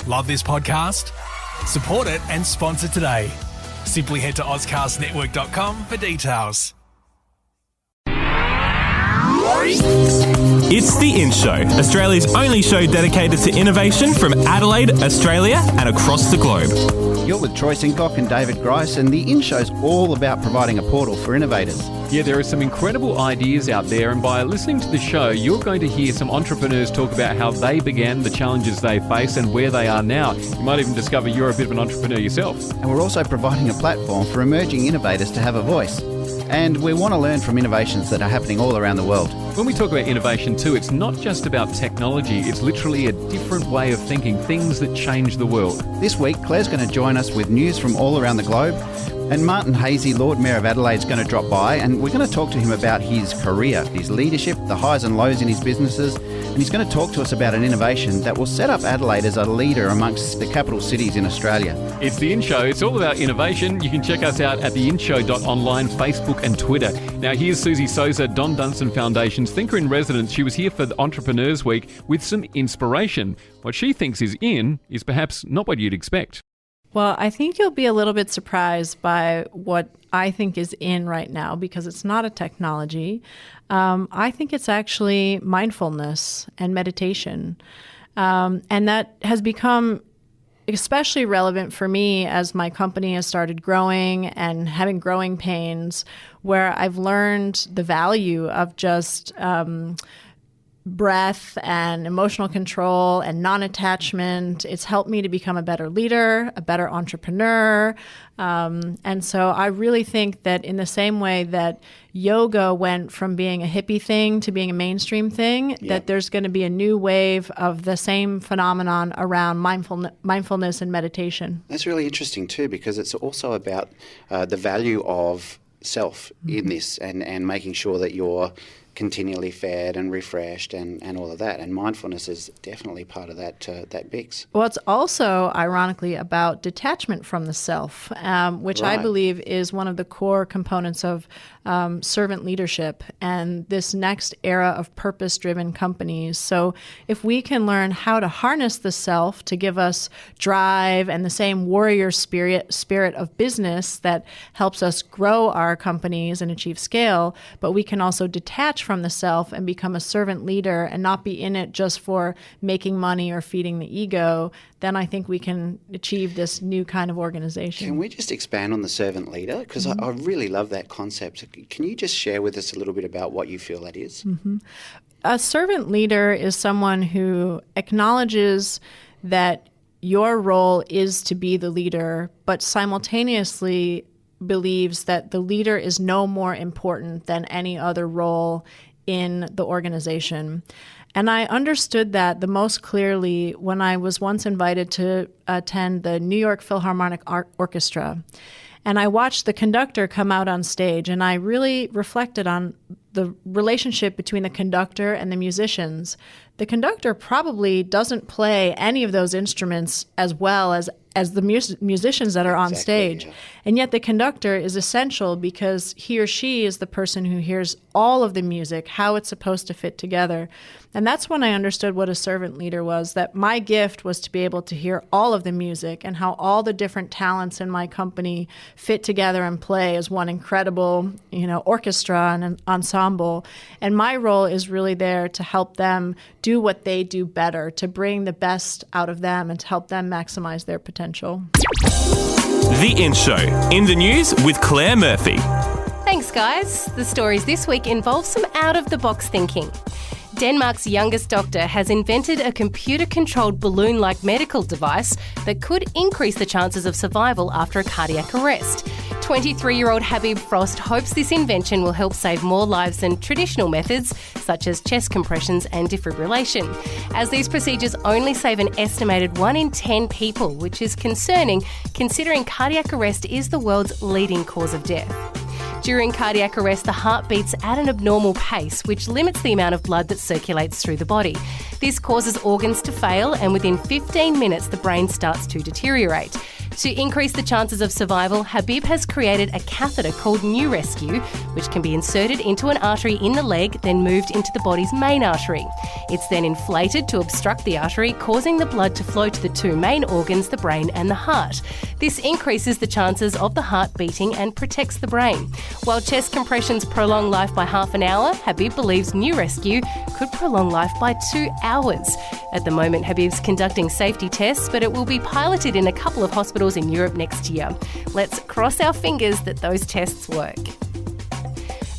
Love this podcast? Support it and sponsor today. Simply head to ozcastnetwork.com for details. It's The In Show, Australia's only show dedicated to innovation from Adelaide, Australia and across the globe. You're with Troy Sincock and David Grice, and The In Show's all about providing a portal for innovators. Yeah, there are some incredible ideas out there, and by listening to the show, you're going to hear some entrepreneurs talk about how they began, the challenges they face, and where they are now. You might even discover you're a bit of an entrepreneur yourself. And we're also providing a platform for emerging innovators to have a voice. And we want to learn from innovations that are happening all around the world. When we talk about innovation too, it's not just about technology, it's literally a different way of thinking, things that change the world. This week, Claire's going to join us with news from all around the globe. And Martin Haese, Lord Mayor of Adelaide, is going to drop by, and we're going to talk to him about his career, his leadership, the highs and lows in his businesses, and he's going to talk to us about an innovation that will set up Adelaide as a leader amongst the capital cities in Australia. It's The In Show. It's all about innovation. You can check us out at theinshow.online, Facebook and Twitter. Now here's Susie Souza, Don Dunstan Foundation's Thinker in Residence. She was here for the Entrepreneurs Week with some inspiration. What she thinks is in is perhaps not what you'd expect. Well, I think you'll be a little bit surprised by what I think is in right now, because it's not a technology. I think it's actually mindfulness and meditation. And that has become especially relevant for me as my company has started growing and having growing pains, where I've learned the value of just breath and emotional control and non-attachment. It's helped me to become a better leader, a better entrepreneur. And so I really think that in the same way that yoga went from being a hippie thing to being a mainstream thing, that there's going to be a new wave of the same phenomenon around mindfulness and meditation. That's really interesting too, because it's also about the value of self in this, and making sure that you're continually fed and refreshed and all of that. And mindfulness is definitely part of that mix. Well, it's also, ironically, about detachment from the self, which I believe is one of the core components of servant leadership and this next era of purpose-driven companies. So if we can learn how to harness the self to give us drive and the same warrior spirit of business that helps us grow our companies and achieve scale, but we can also detach from the self and become a servant leader and not be in it just for making money or feeding the ego, then I think we can achieve this new kind of organization. Can we just expand on the servant leader? Because I really love that concept. Can you just share with us a little bit about what you feel that is? A servant leader is someone who acknowledges that your role is to be the leader, but simultaneously believes that the leader is no more important than any other role in the organization. And I understood that the most clearly when I was once invited to attend the New York Philharmonic Orchestra. And I watched the conductor come out on stage, and I really reflected on the relationship between the conductor and the musicians. The conductor probably doesn't play any of those instruments as well as the musicians that are on stage. Yeah. And yet the conductor is essential because he or she is the person who hears all of the music, how it's supposed to fit together. And that's when I understood what a servant leader was, that my gift was to be able to hear all of the music and how all the different talents in my company fit together and play as one incredible, orchestra and an ensemble. And my role is really there to help them do what they do better, to bring the best out of them and to help them maximize their potential. The In Show, in the news with Claire Murphy. Thanks, guys. The stories this week involve some out-of-the-box thinking. Denmark's youngest doctor has invented a computer-controlled balloon-like medical device that could increase the chances of survival after a cardiac arrest. 23-year-old Habib Frost hopes this invention will help save more lives than traditional methods, such as chest compressions and defibrillation, as these procedures only save an estimated 1 in 10 people, which is concerning considering cardiac arrest is the world's leading cause of death. During cardiac arrest, the heart beats at an abnormal pace, which limits the amount of blood that circulates through the body. This causes organs to fail, and within 15 minutes, the brain starts to deteriorate. To increase the chances of survival, Habib has created a catheter called New Rescue, which can be inserted into an artery in the leg, then moved into the body's main artery. It's then inflated to obstruct the artery, causing the blood to flow to the two main organs, the brain and the heart. This increases the chances of the heart beating and protects the brain. While chest compressions prolong life by half an hour, Habib believes New Rescue could prolong life by 2 hours. At the moment, Habib's conducting safety tests, but it will be piloted in a couple of hospitals in Europe next year. Let's cross our fingers that those tests work.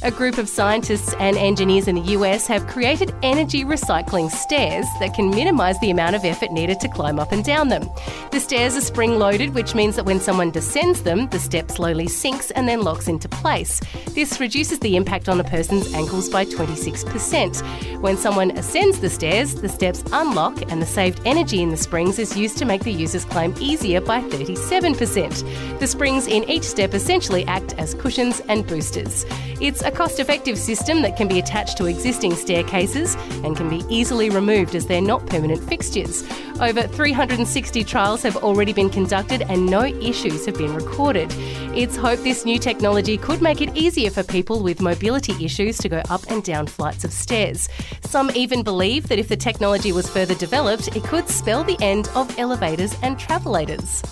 A group of scientists and engineers in the US have created energy recycling stairs that can minimise the amount of effort needed to climb up and down them. The stairs are spring-loaded, which means that when someone descends them, the step slowly sinks and then locks into place. This reduces the impact on a person's ankles by 26%. When someone ascends the steps unlock and the saved energy in the springs is used to make the user's climb easier by 37%. The springs in each step essentially act as cushions and boosters. It's a cost-effective system that can be attached to existing staircases and can be easily removed as they're not permanent fixtures. Over 360 trials have already been conducted and no issues have been recorded. It's hoped this new technology could make it easier for people with mobility issues to go up and down flights of stairs. Some even believe that if the technology was further developed, it could spell the end of elevators and travelators.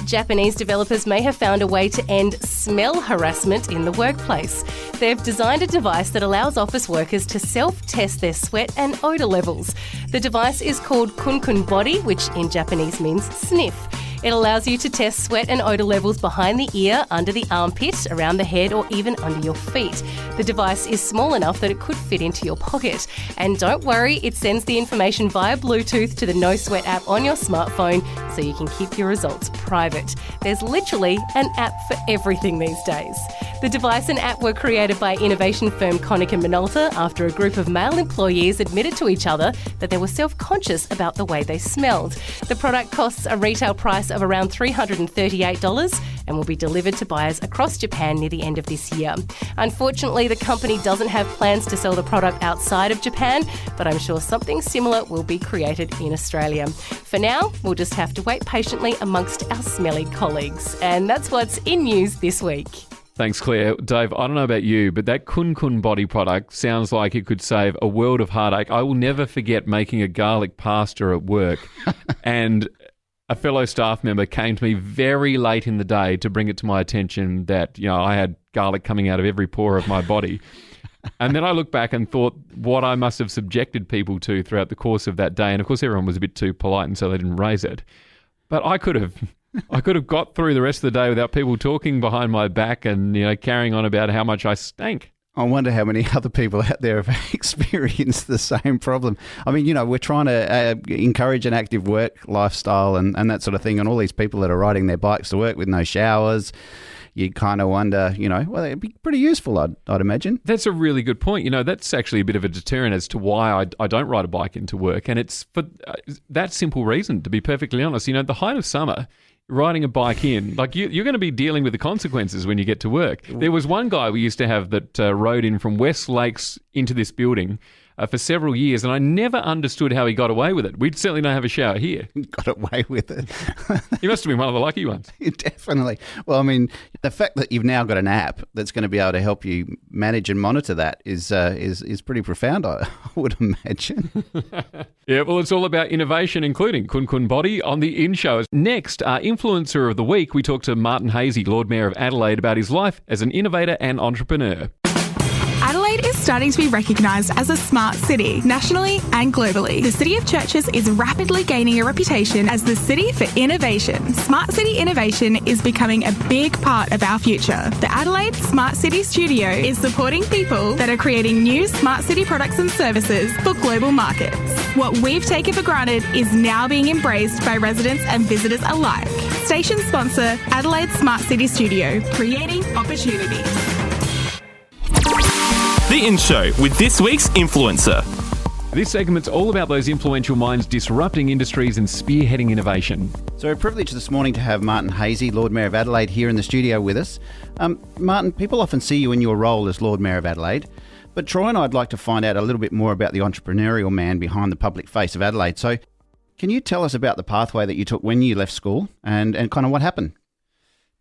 Japanese developers may have found a way to end smell harassment in the workplace. They've designed a device that allows office workers to self-test their sweat and odour levels. The device is called Kun Body, which in Japanese means sniff. It allows you to test sweat and odour levels behind the ear, under the armpit, around the head or even under your feet. The device is small enough that it could fit into your pocket. And don't worry, it sends the information via Bluetooth to the No Sweat app on your smartphone so you can keep your results private. There's literally an app for everything these days. The device and app were created by innovation firm Konica Minolta after a group of male employees admitted to each other that they were self-conscious about the way they smelled. The product costs a retail price of around $338 and will be delivered to buyers across Japan near the end of this year. Unfortunately, the company doesn't have plans to sell the product outside of Japan, but I'm sure something similar will be created in Australia. For now, we'll just have to wait patiently amongst our smelly colleagues. And that's what's in news this week. Thanks, Claire. Dave, I don't know about you, but that Kun Body product sounds like it could save a world of heartache. I will never forget making a garlic pasta at work and a fellow staff member came to me very late in the day to bring it to my attention that, I had garlic coming out of every pore of my body. And then I looked back and thought what I must have subjected people to throughout the course of that day. And of course, everyone was a bit too polite and so they didn't raise it. But I could have got through the rest of the day without people talking behind my back and, carrying on about how much I stank. I wonder how many other people out there have experienced the same problem. I mean, we're trying to encourage an active work lifestyle and that sort of thing. And all these people that are riding their bikes to work with no showers, you kind of wonder, well, it'd be pretty useful, I'd imagine. That's a really good point. That's actually a bit of a deterrent as to why I don't ride a bike into work. And it's for that simple reason, to be perfectly honest. The height of summer, riding a bike in, like you're going to be dealing with the consequences when you get to work. There was one guy we used to have that rode in from West Lakes into this building for several years, and I never understood how he got away with it. We certainly don't have a shower here. Got away with it. He must have been one of the lucky ones. Definitely. Well, I mean, the fact that you've now got an app that's going to be able to help you manage and monitor that is pretty profound, I would imagine. Yeah, well, it's all about innovation, including Kun Body on the In Show. Next, our Influencer of the Week, we talk to Martin Haese, Lord Mayor of Adelaide, about his life as an innovator and entrepreneur. Adelaide is starting to be recognised as a smart city, nationally and globally. The City of Churches is rapidly gaining a reputation as the city for innovation. Smart city innovation is becoming a big part of our future. The Adelaide Smart City Studio is supporting people that are creating new smart city products and services for global markets. What we've taken for granted is now being embraced by residents and visitors alike. Station sponsor, Adelaide Smart City Studio, creating opportunities. The In Show with this week's influencer. This segment's all about those influential minds disrupting industries and spearheading innovation. So we're privileged this morning to have Martin Haese, Lord Mayor of Adelaide, here in the studio with us. Martin, people often see you in your role as Lord Mayor of Adelaide, but Troy and I'd like to find out a little bit more about the entrepreneurial man behind the public face of Adelaide. So Can you tell us about the pathway that you took when you left school and kind of what happened?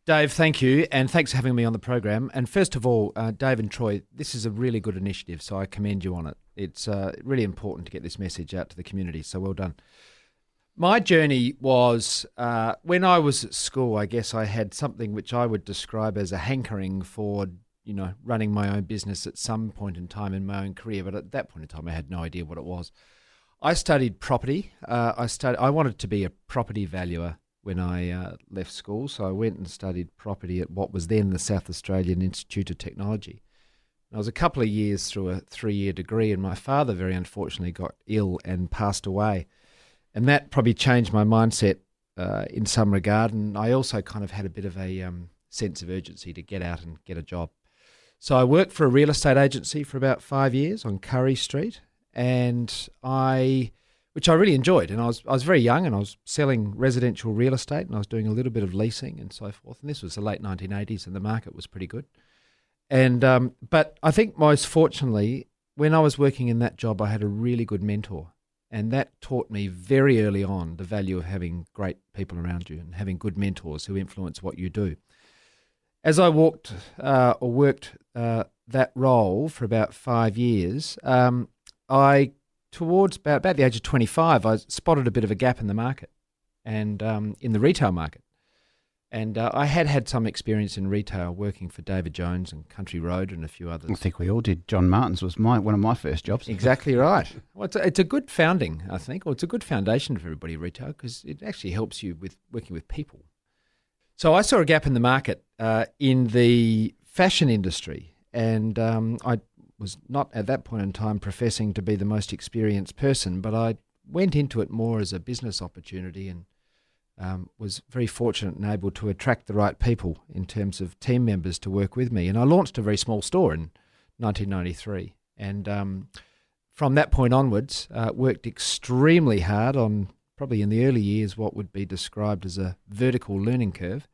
Dave, thank you, and thanks for having me on the program. And first of all, Dave and Troy, this is a really good initiative, so I commend you on it. It's really important to get this message out to the community, so well done. My journey was, when I was at school, I guess I had something which I would describe as a hankering for, running my own business at some point in time in my own career, but at that point in time I had no idea what it was. I studied property. I wanted to be a property valuer when I left school, so I went and studied property at what was then the South Australian Institute of Technology. I was a couple of years through a 3-year degree, and my father very unfortunately got ill and passed away, and that probably changed my mindset in some regard, and I also kind of had a bit of a sense of urgency to get out and get a job. So I worked for a real estate agency for about 5 years on Curry Street, and which I really enjoyed. And I was very young, and I was selling residential real estate, and I was doing a little bit of leasing and so forth. And this was the late 1980s, and the market was pretty good. And but I think most fortunately, when I was working in that job, I had a really good mentor, and that taught me very early on the value of having great people around you and having good mentors who influence what you do. As I worked that role for about 5 years, towards about the age of 25, I spotted a bit of a gap in the market and in the retail market. And I had some experience in retail working for David Jones and Country Road and a few others. I think we all did. John Martin's was one of my first jobs. Exactly right. Well, it's a good founding, I think, or it's a good foundation for everybody in retail because it actually helps you with working with people. So I saw a gap in the market in the fashion industry, and I was not at that point in time professing to be the most experienced person, but I went into it more as a business opportunity and was very fortunate and able to attract the right people in terms of team members to work with me. And I launched a very small store in 1993. And from that point onwards, worked extremely hard on probably in the early years what would be described as a vertical learning curve,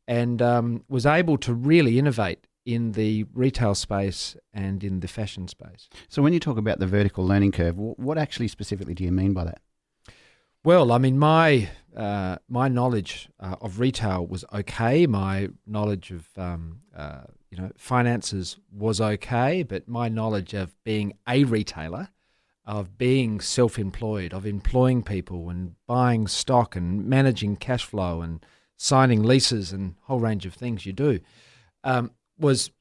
and was able to really innovate in the retail space and in the fashion space. So when you talk about the vertical learning curve, what actually specifically do you mean by that? Well, I mean, my knowledge of retail was okay. My knowledge of finances was okay, but my knowledge of being a retailer, of being self-employed, of employing people and buying stock and managing cash flow and signing leases and a whole range of things you do, was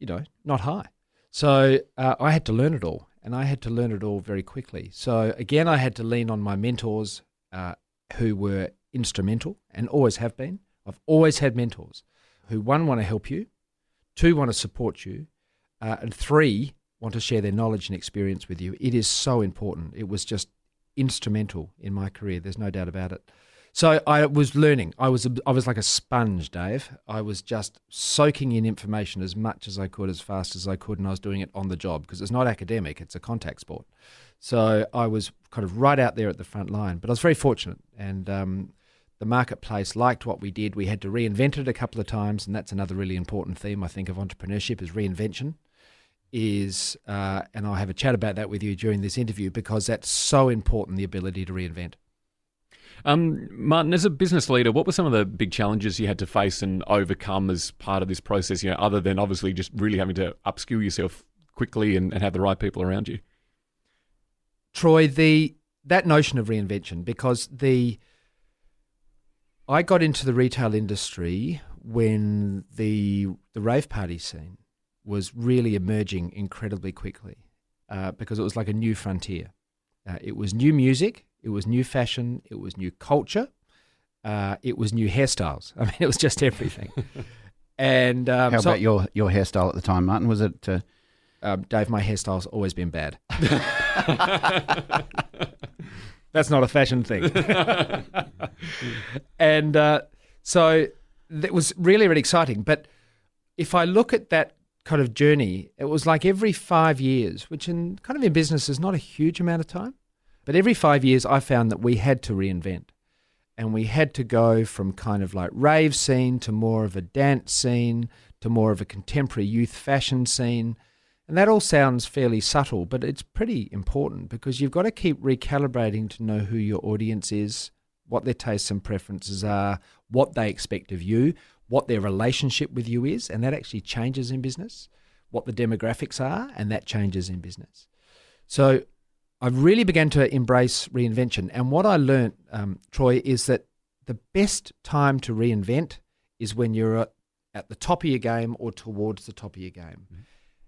not high. So I had to learn it all, and I had to learn it all very quickly. So again, I had to lean on my mentors who were instrumental and always have been. I've always had mentors who, 1, want to help you, 2, want to support you, and 3, want to share their knowledge and experience with you. It is so important. It was just instrumental in my career. There's no doubt about it. So I was learning. I was like a sponge, Dave. I was just soaking in information as much as I could, as fast as I could, and I was doing it on the job because it's not academic, it's a contact sport. So I was kind of right out there at the front line. But I was very fortunate, and the marketplace liked what we did. We had to reinvent it a couple of times, and that's another really important theme, I think, of entrepreneurship is reinvention. And I'll have a chat about that with you during this interview because that's so important, the ability to reinvent. Martin, as a business leader, what were some of the big challenges you had to face and overcome as part of this process, other than obviously just really having to upskill yourself quickly and have the right people around you? Troy, that notion of reinvention, because I got into the retail industry when the rave party scene was really emerging incredibly quickly because it was like a new frontier. It was new music, it was new fashion, it was new culture, it was new hairstyles. I mean, it was just everything. And how about your hairstyle at the time, Martin? Was it... Dave, my hairstyle's always been bad. That's not a fashion thing. And so that was really, really exciting. But if I look at that kind of journey, it was like every 5 years, which in business is not a huge amount of time, but every 5 years I found that we had to reinvent. And we had to go from kind of like rave scene to more of a dance scene to more of a contemporary youth fashion scene. And that all sounds fairly subtle, but it's pretty important because you've got to keep recalibrating to know who your audience is, what their tastes and preferences are, what they expect of you, what their relationship with you is, and that actually changes in business, what the demographics are, and that changes in business. So I really began to embrace reinvention. And what I learned, Troy, is that the best time to reinvent is when you're at the top of your game or towards the top of your game. Mm-hmm.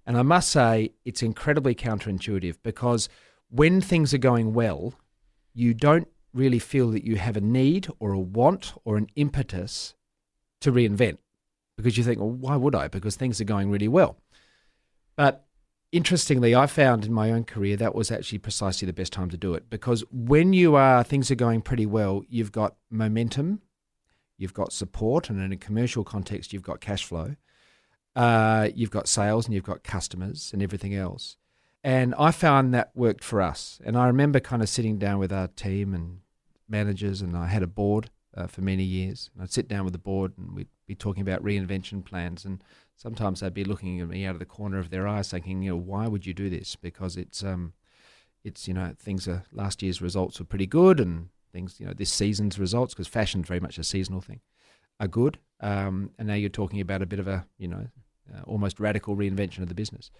And I must say it's incredibly counterintuitive because when things are going well, you don't really feel that you have a need or a want or an impetus to reinvent because you think, well, why would I? Because things are going really well. But interestingly, I found in my own career that was actually precisely the best time to do it because when things are going pretty well, you've got momentum, you've got support, and in a commercial context, you've got cash flow. You've got sales and you've got customers and everything else. And I found that worked for us. And I remember kind of sitting down with our team and managers, and I had a board for many years. And I'd sit down with the board and we'd be talking about reinvention plans. And sometimes they'd be looking at me out of the corner of their eyes thinking, why would you do this? Because it's last year's results were pretty good and things, this season's results, because fashion's very much a seasonal thing, are good. And now you're talking about a bit of a, almost radical reinvention of the business.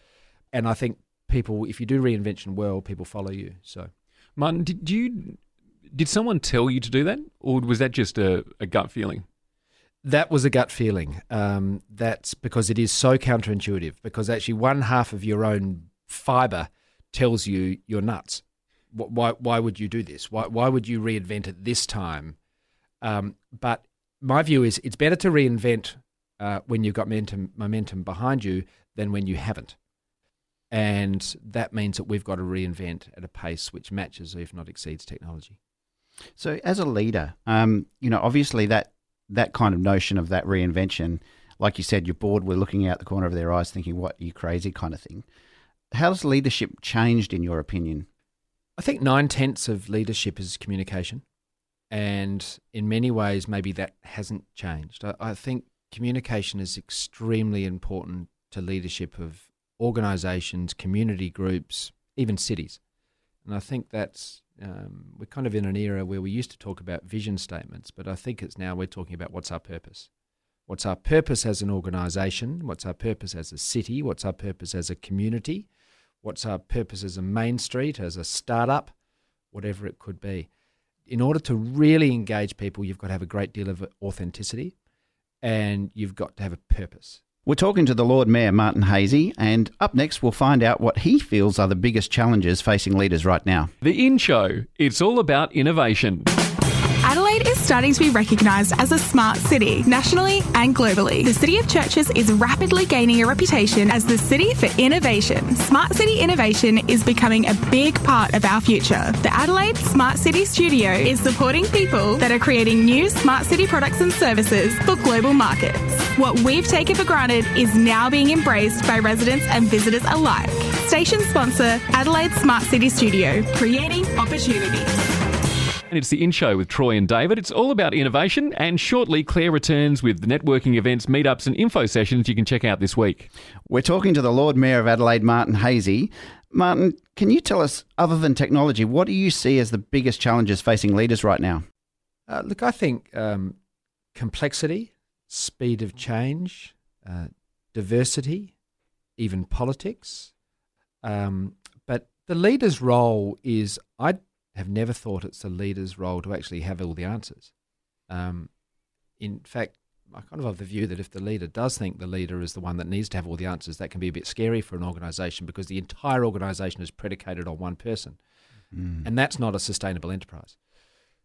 And I think people, if you do reinvention well, people follow you. So, Martin, did someone tell you to do that, or was that just a gut feeling? That was a gut feeling. That's because it is so counterintuitive, because actually one half of your own fibre tells you you're nuts. Why would you do this? Why would you reinvent at this time? But my view is it's better to reinvent when you've got momentum behind you than when you haven't. And that means that we've got to reinvent at a pace which matches, if not exceeds, technology. So as a leader, obviously that kind of notion of that reinvention, like you said, your board were looking out the corner of their eyes thinking, what, are you crazy kind of thing. How's leadership changed in your opinion? I think 9/10 of leadership is communication. And in many ways, maybe that hasn't changed. I think communication is extremely important to leadership of organisations, community groups, even cities. And I think that's, we're kind of in an era where we used to talk about vision statements, but I think it's now we're talking about what's our purpose. What's our purpose as an organisation? What's our purpose as a city? What's our purpose as a community? What's our purpose as a main street, as a startup, whatever it could be. In order to really engage people, you've got to have a great deal of authenticity and you've got to have a purpose. We're talking to the Lord Mayor, Martin Haese, and up next we'll find out what he feels are the biggest challenges facing leaders right now. The In Show. It's all about innovation. Adelaide is starting to be recognised as a smart city, nationally and globally. The City of Churches is rapidly gaining a reputation as the city for innovation. Smart city innovation is becoming a big part of our future. The Adelaide Smart City Studio is supporting people that are creating new smart city products and services for global markets. What we've taken for granted is now being embraced by residents and visitors alike. Station sponsor, Adelaide Smart City Studio, creating opportunities. And it's the In Show with Troy and David. It's all about innovation, and shortly Claire returns with the networking events, meetups and info sessions you can check out this week. We're talking to the Lord Mayor of Adelaide, Martin Haese. Martin, can you tell us, other than technology, what do you see as the biggest challenges facing leaders right now? Look, I think complexity, speed of change, diversity, even politics. But the leader's role is, I have never thought it's the leader's role to actually have all the answers. In fact, I kind of have the view that if the leader does think the leader is the one that needs to have all the answers, that can be a bit scary for an organisation because the entire organisation is predicated on one person. And that's not a sustainable enterprise.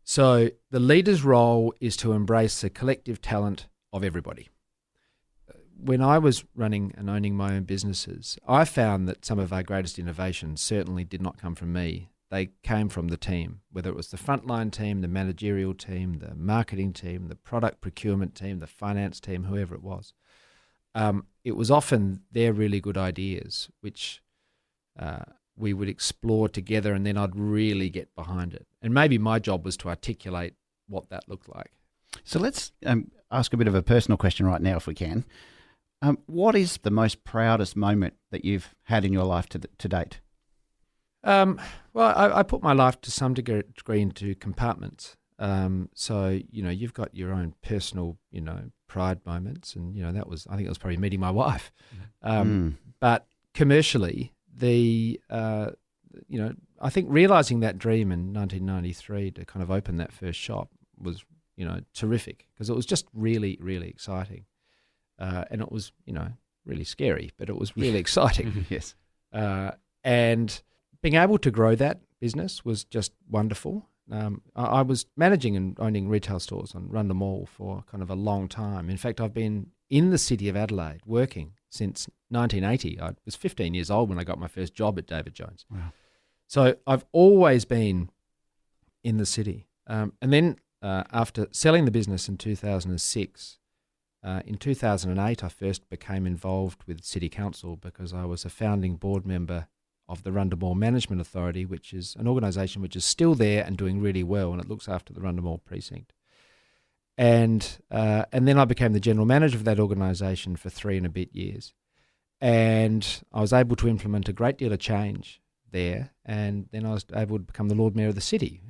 So the leader's role is to embrace the collective talent of everybody. When I was running and owning my own businesses, I found that some of our greatest innovations certainly did not come from me. They came from the team, whether it was the frontline team, the managerial team, the marketing team, the product procurement team, the finance team, whoever it was. It was often their really good ideas, which we would explore together, and then I'd really get behind it. And maybe my job was to articulate what that looked like. So let's ask a bit of a personal question right now, if we can. What is the most proudest moment that you've had in your life to date? Well, I put my life to some degree into compartments. So, you've got your own personal, pride moments. And, I think it was probably meeting my wife. But commercially, I think realising that dream in 1993 to kind of open that first shop was, terrific, because it was just really, really exciting. And it was, really scary, but it was really exciting. Yes. And being able to grow that business was just wonderful. I was managing and owning retail stores on Rundle Mall for kind of a long time. In fact, I've been in the city of Adelaide working since 1980. I was 15 years old when I got my first job at David Jones. Wow. So I've always been in the city. And then after selling the business in 2006, in 2008, I first became involved with City Council because I was a founding board member of the Rundle Mall Management Authority, which is an organisation which is still there and doing really well, and it looks after the Rundle Mall precinct. And then I became the general manager of that organisation for 3 and a bit years. And I was able to implement a great deal of change there, and then I was able to become the Lord Mayor of the city,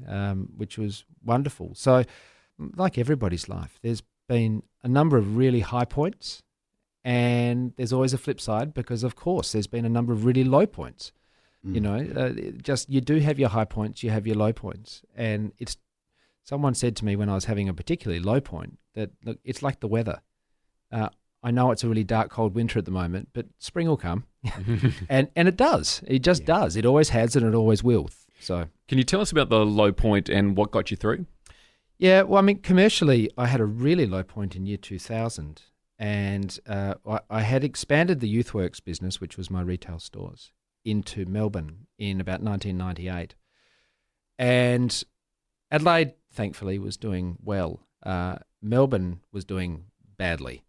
which was wonderful. So, like everybody's life, there's been a number of really high points, and there's always a flip side because, of course, there's been a number of really low points. You do have your high points, you have your low points. And someone said to me when I was having a particularly low point that, look, it's like the weather. I know it's a really dark, cold winter at the moment, but spring will come. and it does. It just does. It always has and it always will. So, can you tell us about the low point and what got you through? Yeah, well, I mean, commercially, I had a really low point in year 2000. And I had expanded the YouthWorks business, which was my retail stores, into Melbourne in about 1998. And Adelaide, thankfully, was doing well. Melbourne was doing badly.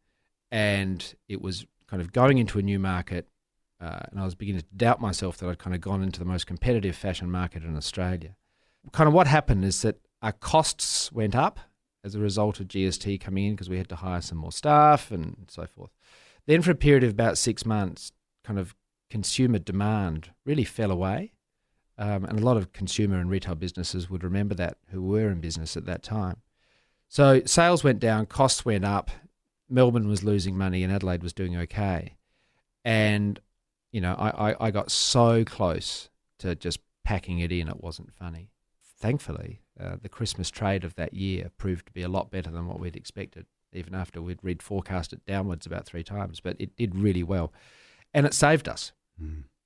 And it was kind of going into a new market, and I was beginning to doubt myself that I'd kind of gone into the most competitive fashion market in Australia. Kind of what happened is that our costs went up as a result of GST coming in because we had to hire some more staff and so forth. Then for a period of about 6 months, kind of consumer demand really fell away. And a lot of consumer and retail businesses would remember that who were in business at that time. So sales went down, costs went up, Melbourne was losing money and Adelaide was doing okay. And, I got so close to just packing it in, it wasn't funny. Thankfully, the Christmas trade of that year proved to be a lot better than what we'd expected, even after we'd forecast it downwards about 3 times. But it did really well. And it saved us.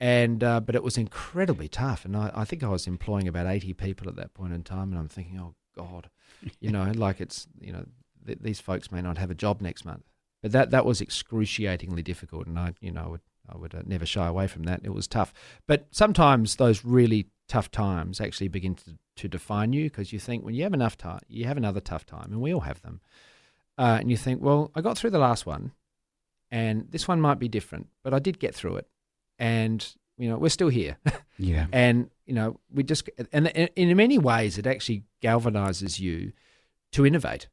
And but it was incredibly tough. And I think I was employing about 80 people at that point in time. And I'm thinking, oh, God, these folks may not have a job next month. But that was excruciatingly difficult. And I would never shy away from that. It was tough. But sometimes those really tough times actually begin to define you, because you think when you have enough time, you have another tough time, and we all have them. And you think, well, I got through the last one, and this one might be different, but I did get through it. And, we're still here. Yeah. And, and in many ways, it actually galvanizes you to innovate.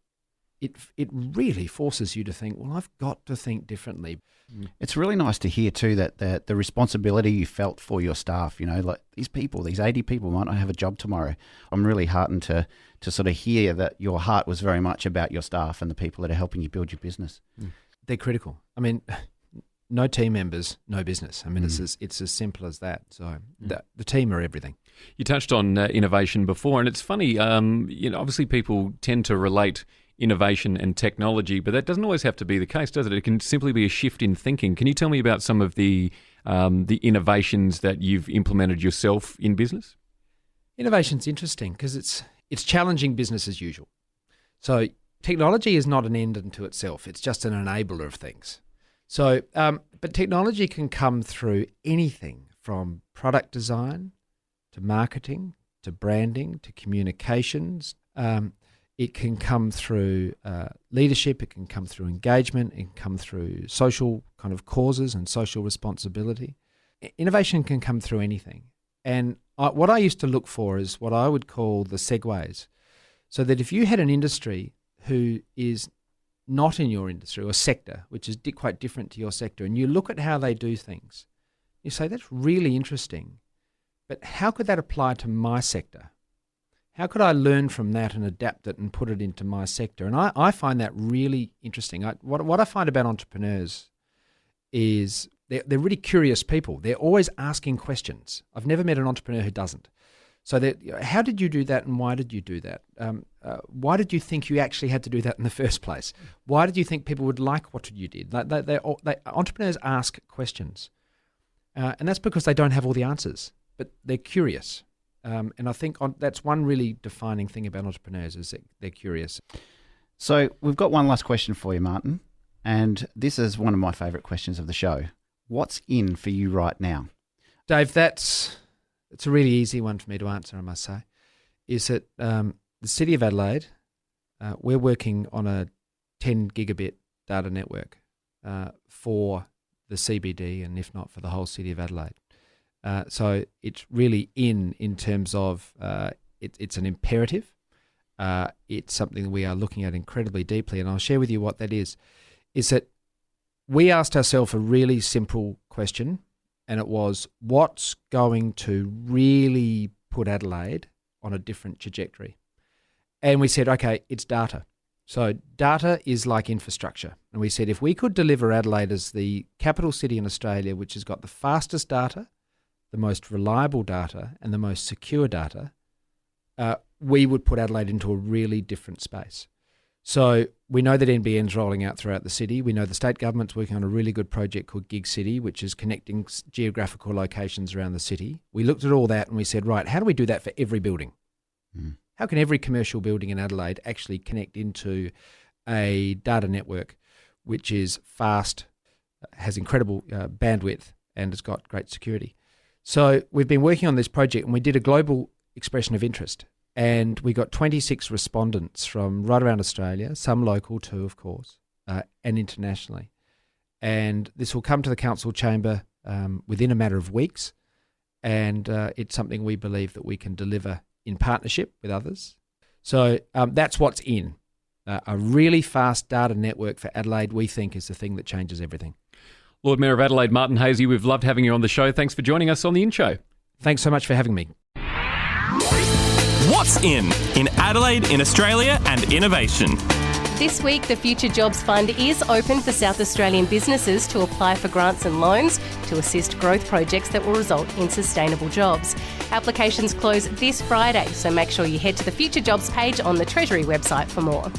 It really forces you to think, well, I've got to think differently. It's really nice to hear too that the responsibility you felt for your staff, like these people, these 80 people might not have a job tomorrow. I'm really heartened to sort of hear that your heart was very much about your staff and the people that are helping you build your business. They're critical. I mean, no team members, no business. I mean, it's as simple as that. So the team are everything. You touched on innovation before, and it's funny, obviously people tend to relate innovation and technology, but that doesn't always have to be the case, does it? It can simply be a shift in thinking. Can you tell me about some of the innovations that you've implemented yourself in business? Innovation's interesting because it's challenging business as usual. So technology is not an end unto itself. It's just an enabler of things. So, but technology can come through anything from product design to marketing to branding to communications. It can come through leadership, it can come through engagement, it can come through social kind of causes and social responsibility. Innovation can come through anything. And what I used to look for is what I would call the segues. So that if you had an industry who is not in your industry or sector, which is quite different to your sector, and you look at how they do things, you say, that's really interesting, but how could that apply to my sector? How could I learn from that and adapt it and put it into my sector? And I find that really interesting. What I find about entrepreneurs is they're really curious people. They're always asking questions. I've never met an entrepreneur who doesn't. So how did you do that and why did you do that? Why did you think you actually had to do that in the first place? Why did you think people would like what you did? Entrepreneurs ask questions. And that's because they don't have all the answers, but they're curious. And I think that's one really defining thing about entrepreneurs is that they're curious. So we've got one last question for you, Martin. And this is one of my favourite questions of the show. What's in for you right now? Dave, it's a really easy one for me to answer, I must say, is that the City of Adelaide, we're working on a 10 gigabit data network for the CBD and if not for the whole City of Adelaide. So it's really in terms of it's an imperative. It's something that we are looking at incredibly deeply, and I'll share with you what that is that we asked ourselves a really simple question, and it was, what's going to really put Adelaide on a different trajectory? And we said, okay, it's data. So data is like infrastructure. And we said, if we could deliver Adelaide as the capital city in Australia, which has got the fastest data, the most reliable data and the most secure data, we would put Adelaide into a really different space. So we know that NBN's rolling out throughout the city. We know the state government's working on a really good project called Gig City, which is connecting geographical locations around the city. We looked at all that and we said, right, how do we do that for every building? How can every commercial building in Adelaide actually connect into a data network which is fast, has incredible bandwidth, and has got great security? So we've been working on this project and we did a global expression of interest, and we got 26 respondents from right around Australia, some local too, of course, and internationally. And this will come to the council chamber within a matter of weeks, and it's something we believe that we can deliver in partnership with others. So that's what's in. A really fast data network for Adelaide, we think, is the thing that changes everything. Lord Mayor of Adelaide, Martin Haese, we've loved having you on the show. Thanks for joining us on the In Show. Thanks so much for having me. What's in Adelaide, in Australia and innovation? This week, the Future Jobs Fund is open for South Australian businesses to apply for grants and loans to assist growth projects that will result in sustainable jobs. Applications close this Friday, so make sure you head to the Future Jobs page on the Treasury website for more.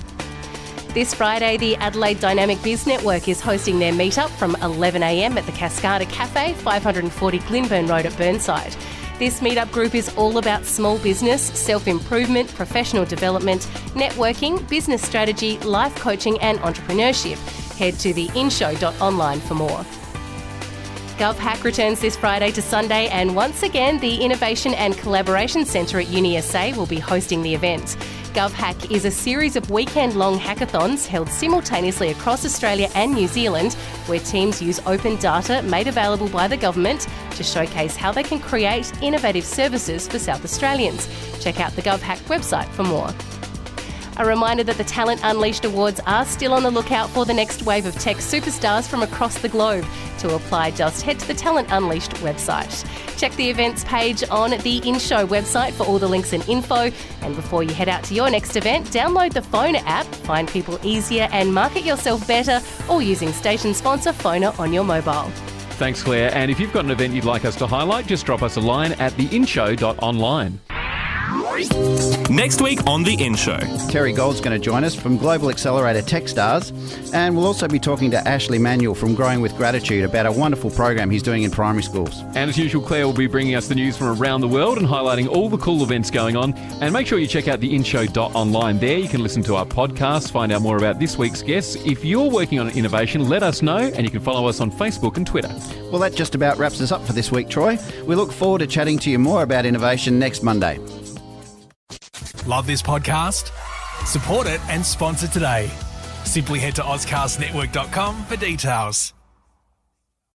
This Friday, the Adelaide Dynamic Biz Network is hosting their meetup from 11 a.m. at the Cascada Cafe, 540 Glenburn Road at Burnside. This meetup group is all about small business, self-improvement, professional development, networking, business strategy, life coaching and entrepreneurship. Head to theinshow.online for more. GovHack returns this Friday to Sunday, and once again, the Innovation and Collaboration Centre at UniSA will be hosting the event. GovHack is a series of weekend-long hackathons held simultaneously across Australia and New Zealand, where teams use open data made available by the government to showcase how they can create innovative services for South Australians. Check out the GovHack website for more. A reminder that the Talent Unleashed Awards are still on the lookout for the next wave of tech superstars from across the globe. To apply, just head to the Talent Unleashed website. Check the events page on the InShow website for all the links and info. And before you head out to your next event, download the Phoner app, find people easier and market yourself better, all using station sponsor Phoner on your mobile. Thanks, Claire. And if you've got an event you'd like us to highlight, just drop us a line at theinshow.online. Next week on The In Show. Terry Gold's going to join us from Global Accelerator Techstars, and we'll also be talking to Ashley Manuel from Growing with Gratitude about a wonderful program he's doing in primary schools. And as usual, Claire will be bringing us the news from around the world and highlighting all the cool events going on. And make sure you check out theinshow.online. There you can listen to our podcast, find out more about this week's guests. If you're working on an innovation, let us know, and you can follow us on Facebook and Twitter. Well, that just about wraps us up for this week, Troy. We look forward to chatting to you more about innovation next Monday. Love this podcast? Support it and sponsor today. Simply head to AuscastNetwork.com for details.